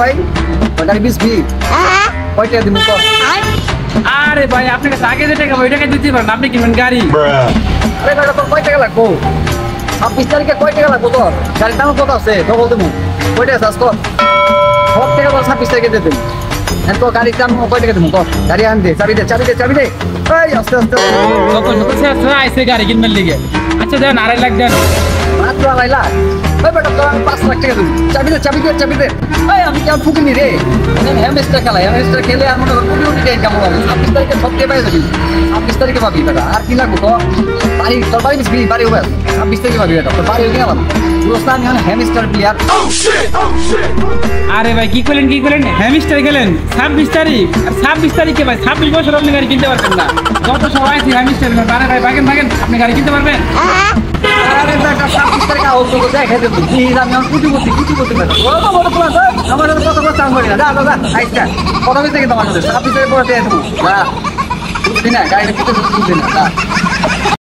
ভাই গাড়ি বিসবি কয়টা দিব? আরে ভাই আপনার কাছে আগে যে টাকা ওই টাকা দিতে পারেন, আপনি কিনবেন গাড়ি। আরে বেটা তোর কয় টাকা লাগবো? 26 তারিখে কয় টাকা লাগবো তোর? গাড়ির দাম কত আছে ডবল দেবো। কয় টাকা চাষ কর, সব টাকা তোর 26 তারিখে দিয়ে দেবো। তো গাড়ির দাম কয় টাকা দেবো কর? গাড়ি আন দে, চাবি দে চাবি দে চাবি দে। এই আস্তে আস্তে আইসে গাড়ি কিনবেন লিগে। আচ্ছা দেন 2.5 লাখ দেন। মাত্র 2.5 লাখ? ওই বেটা তোর আমি 5 লাখ টাকা দেবো। চাবি দে চাবি দে চাবি দে। এই আমি কেমন ফুকিনি রে, হ্যামস্টার খেলাই, হ্যামস্টার খেলে আর মনে কর কোটি কোটি টাকা ইনকাম হবে। 26 তারিখে সব দিয়ে পাই যাবি, 26 তারিখে পাবি বেটা। আর কি লাগবো তোর? বাড়ি তোর বাড়ি বিসবি বাড়ি হবে 26 তারিখে পাবি বেটা। তোর বাড়ি কিনা পাবি দোস্ত, আমি হ্যামস্টার প্লেয়ার। আরে ভাই কি করলেন হ্যামস্টার গেলেন 26 তারিখ। আর 26 তারিখে ভাই 26 বছর আপনি গাড়ি কিনতে পারবেন না। যত সময় আছে হ্যামস্টার বারে ভাই ভাগেন আপনি গাড়ি কিনতে পারবেন। আরে বেটা 26 তারিখে আউট করে দেখে দেবো। আমি কুটি করতে বেটা বড় প্লাস আমার সাথে কত করে চান করি না। যা আইসা কত থেকে তোমার সাথে 26 তারিখে পরে দিয়ে দেবো। বুঝবি না গাড়িটা কিনতে বুঝবি না।